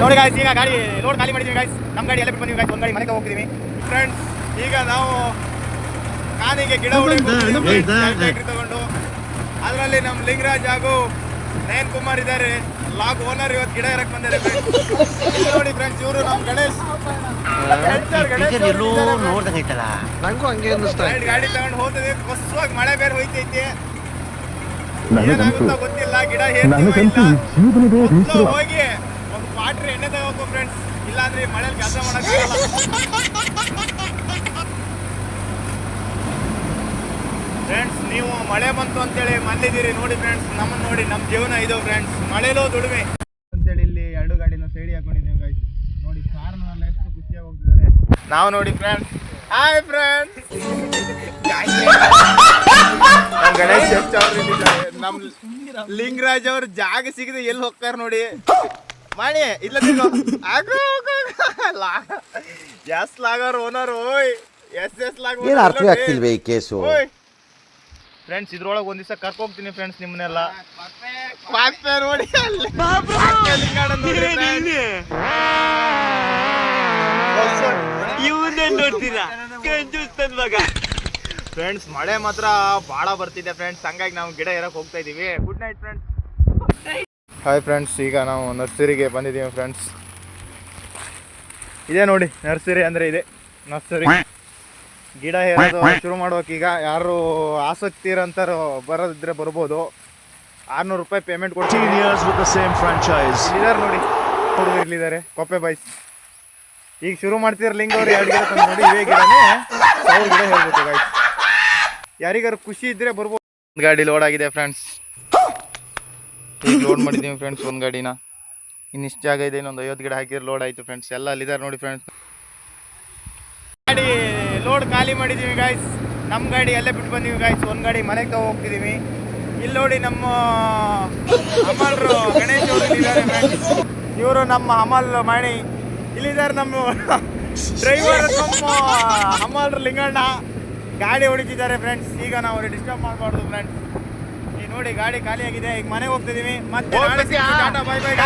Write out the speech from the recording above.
ನೋಡಿ ಗಾಯ್ಸ್, ಈಗ ಗಾಡಿ ಲೋಡ್ ಖಾಲಿ ಮಾಡಿದ್ದೀವಿ ಗಾಯ್ಸ್. ನಮ್ಮ ಗಾಡಿ ಎಲ್ಲ ಬಿಟ್ಟು ಬಂದಿವಿ ಗಾಯ್ಸ್. ಒಂದು ಗಾಡಿ ಮನೆಗೆ ಹೋಗ್ತಿದ್ದೀವಿ ಫ್ರೆಂಡ್ಸ್. ಈಗ ನಾವು ಕಾನಿಗೆ ಗಿಡ ಫ್ಯಾಕ್ಟ್ರಿ ತಗೊಂಡು ಅದರಲ್ಲಿ ನಮ್ಮ ಲಿಂಗರಾಜ್ ಹಾಗೂ ನಯನ್ ಕುಮಾರ್ ಇದ್ದಾರೆ, ಲಾಗ್ ಓನರ್. ಇವತ್ತು ಗಿಡ ಇರಕ್ಕೆ ಬಂದಿದ್ದಾರೆ ನೋಡಿ ಫ್ರೆಂಡ್ಸ್. ಇವರು ನಮ್ಮ ಗಣೇಶ್ ನಂಗೂ ಹಂಗೆ ಅನ್ನಿಸ್ತಾ ಇದೆ. ಗಾಡಿ ತಗೊಂಡು ಹೋಗ್ತದೆ. ಹೊಸವಾಗಿ ಮಳೆ ಬೇರೆ ಹೋಯ್ತೈತಿ, ಏನಾಗುತ್ತೋ ಗೊತ್ತಿಲ್ಲ. ಗಿಡ ಹೋಗಿ ಒಂದು ಕ್ವಾಟ್ರಿ ಎಣ್ಣೆ ತಗೋಬೇಕು ಫ್ರೆಂಡ್ಸ್, ಇಲ್ಲಾಂದ್ರೆ ಮಳೆಯಲ್ಲಿ ಕೆಲಸ ಮಾಡೋಕ್ಕಾಗಲ್ಲ. ಫ್ರೆಂಡ್ಸ್, ನೀವು ಮಳೆ ಬಂತು ಅಂತೇಳಿ ಮಲ್ಲಿದ್ದೀರಿ ನೋಡಿ ಫ್ರೆಂಡ್ಸ್. ನಮ್ಮನ್ನು ನೋಡಿ, ನಮ್ಮ ಜೀವನ ಇದು ಫ್ರೆಂಡ್ಸ್, ಮಳೆಲೋ ದುಡಿಮೆ ಅಂತೇಳಿ ಇಲ್ಲಿ ಎರಡು ಗಾಡಿನ ಸೈಡಿ ಹಾಕೊಂಡಿದ್ದೀವಿ ಗಾಯ್ಸ್. ನೋಡಿ ಕಾರ್ನೆಲ್ಲ ಎಷ್ಟು ಖುಷಿಯಾಗಿ ಹೋಗ್ತಿದ್ದಾರೆ. ನಾವು ನೋಡಿ ಫ್ರೆಂಡ್ಸ್, ಹಾಯ್ ಫ್ರೆಂಡ್ಸ್, ನಮ್ಮ ಗಣೇಶ್ ನಮ್ಮ ಲಿಂಗರಾಜ್ ಅವ್ರ ಜಾಗ ಸಿಗದೆ ಎಲ್ಲಿ ಹೋಗ್ತಾರೆ ನೋಡಿ. ಮಾಡಿ ಇಲ್ಲ ಎಸ್ ಲಾಗರ್ ಓನರ್. ಓಯ್ ಎಸ್ ಲಾಗ್ ಅರ್ಥ ಆಗ್ತಿಲ್ವೇ ಈ ಕೇಸು ಫ್ರೆಂಡ್ಸ್. ಇದ್ರೊಳಗೆ ಒಂದ್ ದಿವಸ ಕರ್ಕ ಹೋಗ್ತೀನಿ ಫ್ರೆಂಡ್ಸ್ ನಿಮ್ಮನ್ನೆಲ್ಲ. ನೋಡಿ ಫ್ರೆಂಡ್ಸ್, ಮಳೆ ಮಾತ್ರ ಬಹಳ ಬರ್ತಿದೆ ಫ್ರೆಂಡ್ಸ್, ಹಂಗಾಗಿ ನಾವು ಗಿಡ ಏರಕ್ಕೆ ಹೋಗ್ತಾ ಇದೀವಿ. Good night friends. Hi friends, ಈಗ ನಾವು ನರ್ಸರಿಗೆ ಬಂದಿದ್ದೀವಿ ಫ್ರೆಂಡ್ಸ್. ಇದೇ ನೋಡಿ ನರ್ಸರಿ ಅಂದರೆ ಇದೆ ನರ್ಸರಿ. ಗಿಡ ಹೇರೋದು ಶುರು ಮಾಡ್ಬೇಕು ಈಗ. ಯಾರು ಆಸಕ್ತಿ ಇರೋಂಥವ್ರು ಬರೋದಿದ್ರೆ ಬರ್ಬೋದು. 600 ರೂಪಾಯಿ ಪೇಮೆಂಟ್ ಕೊಡ್ತೀವಿ. ಇಲ್ಲಿದ್ದಾರೆ ನೋಡಿ, ಹುಡುಗರು ಇಲ್ಲಿದ್ದಾರೆ, ಕೊಪ್ಪೆ ಬಾಯ್ಸ್. ಈಗ ಶುರು ಮಾಡ್ತಿದ್ದಾರೆ ಲಿಂಗ ಅವ್ರು 2 ಗಿಡ ತಂದು ನೋಡಿ. ಇವೇ ಗಿಡನೇ 1000 ಗಿಡ ಹೇಳ್ಬೇಕು ಗಾಯ್ಸ್. ಯಾರಿಗಾರು ಖುಷಿ ಇದ್ರೆ ಬರ್ಬೋದು. ಒಂದು ಗಾಡಿ ಲೋಡ್ ಆಗಿದೆ ಫ್ರೆಂಡ್ಸ್, ಈಗ ಲೋಡ್ ಮಾಡಿದ್ದೀವಿ ಫ್ರೆಂಡ್ಸ್ ಒಂದು ಗಾಡಿನ. ಇನ್ನಿಷ್ಟು ಜಾಗ ಇದೆ, ಇನ್ನೊಂದು 50 ಗಿಡ ಹಾಕಿದ್ರೆ ಲೋಡ್ ಆಯಿತು ಫ್ರೆಂಡ್ಸ್. ಎಲ್ಲ ಅಲ್ಲಿದ್ದಾರೆ ನೋಡಿ ಫ್ರೆಂಡ್ಸ್. ಗಾಡಿ ಲೋಡ್ ಖಾಲಿ ಮಾಡಿದ್ದೀವಿ ಗಾಯ್ಸ್. ನಮ್ಮ ಗಾಡಿ ಅಲ್ಲೇ ಬಿಟ್ಟು ಬಂದೀವಿ ಗಾಯ್ಸ್. ಒಂದು ಗಾಡಿ ಮನೆಗೆ ತಗೋ ಹೋಗ್ತಿದ್ದೀವಿ. ಇಲ್ಲಿ ನೋಡಿ ನಮ್ಮ ಹಮಲ್ರು ಗಣೇಶ್ ಅವರು ಇಲ್ಲಿದ್ದಾರೆ ಫ್ರೆಂಡ್ಸ್. ಇವರು ನಮ್ಮ ಹಮಲ್ ಮಾಡಿ ಇಲ್ಲಿದ್ದಾರೆ. ನಮ್ಮ ಡ್ರೈವರ್ ನಮ್ಮ ಹಮಲ್ರು ಲಿಂಗಣ್ಣ ಗಾಡಿ ಹೊಡಿತಿದ್ದಾರೆ ಫ್ರೆಂಡ್ಸ್. ಈಗ ನಾವು ಡಿಸ್ಟರ್ಬ್ ಮಾಡಬಾರ್ದು ಫ್ರೆಂಡ್ಸ್. ಈಗ ನೋಡಿ ಗಾಡಿ ಖಾಲಿಯಾಗಿದೆ. ಈಗ ಮನೆಗೆ ಹೋಗ್ತಿದ್ದೀವಿ. ಮತ್ತೆ ಬಾಯ್ ಬಾಯ್.